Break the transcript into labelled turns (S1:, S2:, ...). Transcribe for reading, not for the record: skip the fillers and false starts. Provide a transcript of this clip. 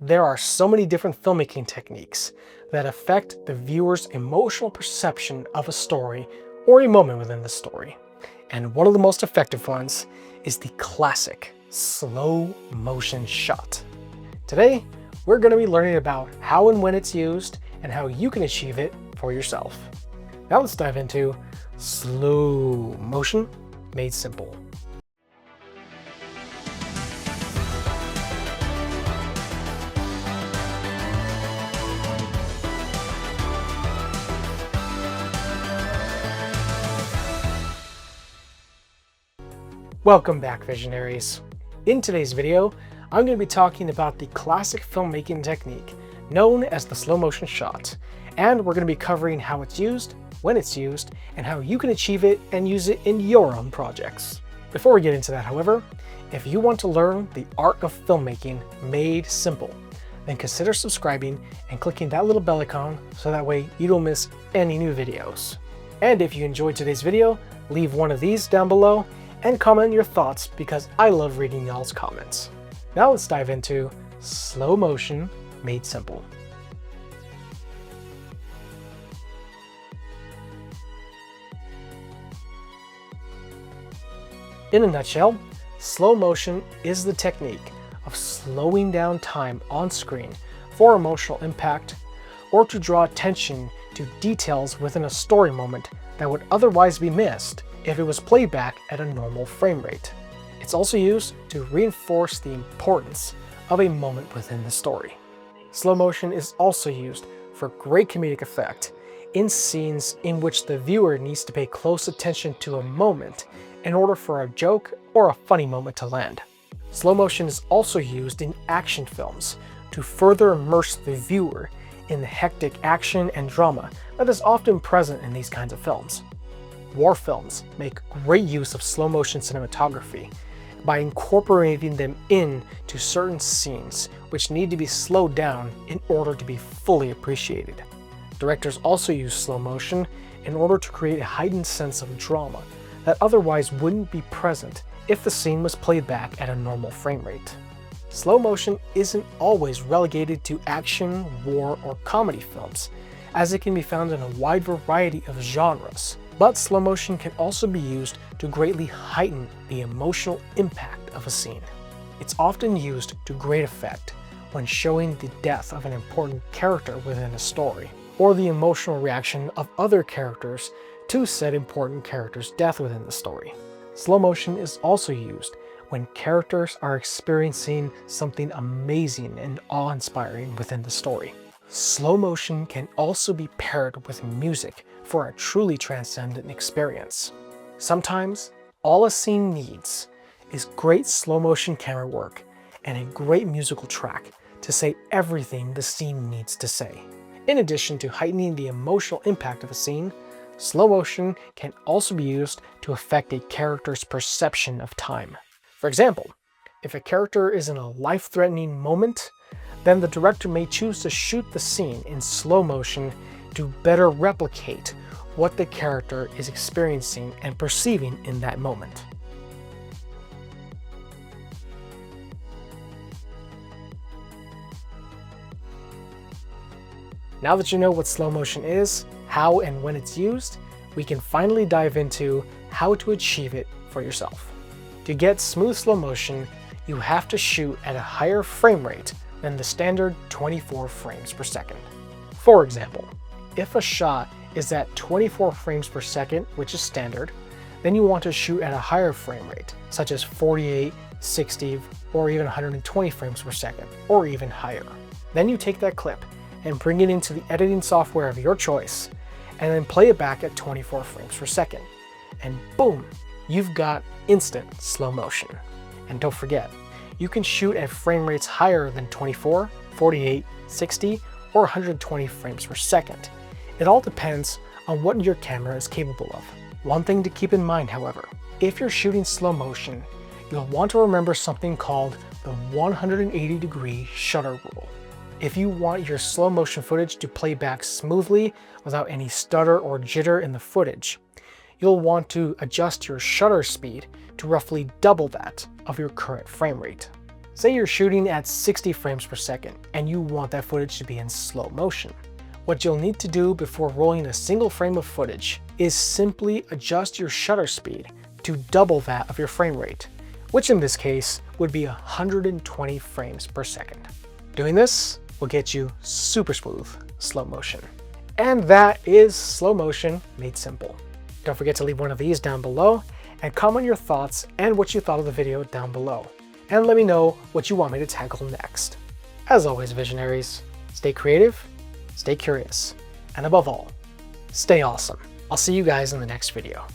S1: There are so many different filmmaking techniques that affect the viewer's emotional perception of a story or a moment within the story. And one of the most effective ones is the classic slow motion shot. Today, we're going to be learning about how and when it's used and how you can achieve it for yourself. Now let's dive into slow motion made simple. Welcome back, Visionaries. In today's video, I'm going to be talking about the classic filmmaking technique known as the slow motion shot, and we're going to be covering how it's used, when it's used, and how you can achieve it and use it in your own projects. Before we get into that, however, if you want to learn the art of filmmaking made simple, then consider subscribing and clicking that little bell icon so that way you don't miss any new videos. And if you enjoyed today's video, leave one of these down below and comment your thoughts because I love reading y'all's comments. Now let's dive into slow motion made simple. In a nutshell, slow motion is the technique of slowing down time on screen for emotional impact or to draw attention to details within a story moment that would otherwise be missed if it was played back at a normal frame rate. It's also used to reinforce the importance of a moment within the story. Slow motion is also used for great comedic effect in scenes in which the viewer needs to pay close attention to a moment in order for a joke or a funny moment to land. Slow motion is also used in action films to further immerse the viewer in the hectic action and drama that is often present in these kinds of films. War films make great use of slow motion cinematography by incorporating them into certain scenes which need to be slowed down in order to be fully appreciated. Directors also use slow motion in order to create a heightened sense of drama that otherwise wouldn't be present if the scene was played back at a normal frame rate. Slow motion isn't always relegated to action, war, or comedy films, as it can be found in a wide variety of genres. But slow motion can also be used to greatly heighten the emotional impact of a scene. It's often used to great effect when showing the death of an important character within a story, or the emotional reaction of other characters to said important character's death within the story. Slow motion is also used when characters are experiencing something amazing and awe-inspiring within the story. Slow motion can also be paired with music for a truly transcendent experience. Sometimes, all a scene needs is great slow motion camera work and a great musical track to say everything the scene needs to say. In addition to heightening the emotional impact of a scene, slow motion can also be used to affect a character's perception of time. For example, if a character is in a life-threatening moment, then the director may choose to shoot the scene in slow motion to better replicate what the character is experiencing and perceiving in that moment. Now that you know what slow motion is, how and when it's used, we can finally dive into how to achieve it for yourself. To get smooth slow motion, you have to shoot at a higher frame rate than the standard 24 frames per second. For example, if a shot is at 24 frames per second, which is standard, then you want to shoot at a higher frame rate, such as 48, 60, or even 120 frames per second, or even higher. Then you take that clip and bring it into the editing software of your choice, and then play it back at 24 frames per second. And boom, you've got instant slow motion. And don't forget, you can shoot at frame rates higher than 24, 48, 60, or 120 frames per second. It all depends on what your camera is capable of. One thing to keep in mind, however, if you're shooting slow motion, you'll want to remember something called the 180-degree shutter rule. If you want your slow motion footage to play back smoothly without any stutter or jitter in the footage, you'll want to adjust your shutter speed to roughly double that of your current frame rate. Say you're shooting at 60 frames per second and you want that footage to be in slow motion. What you'll need to do before rolling a single frame of footage is simply adjust your shutter speed to double that of your frame rate, which in this case would be 120 frames per second. Doing this will get you super smooth slow motion. And that is slow motion made simple. Don't forget to leave one of these down below and comment your thoughts and what you thought of the video down below. And let me know what you want me to tackle next. As always, Visionaries, stay creative, stay curious, and above all, stay awesome. I'll see you guys in the next video.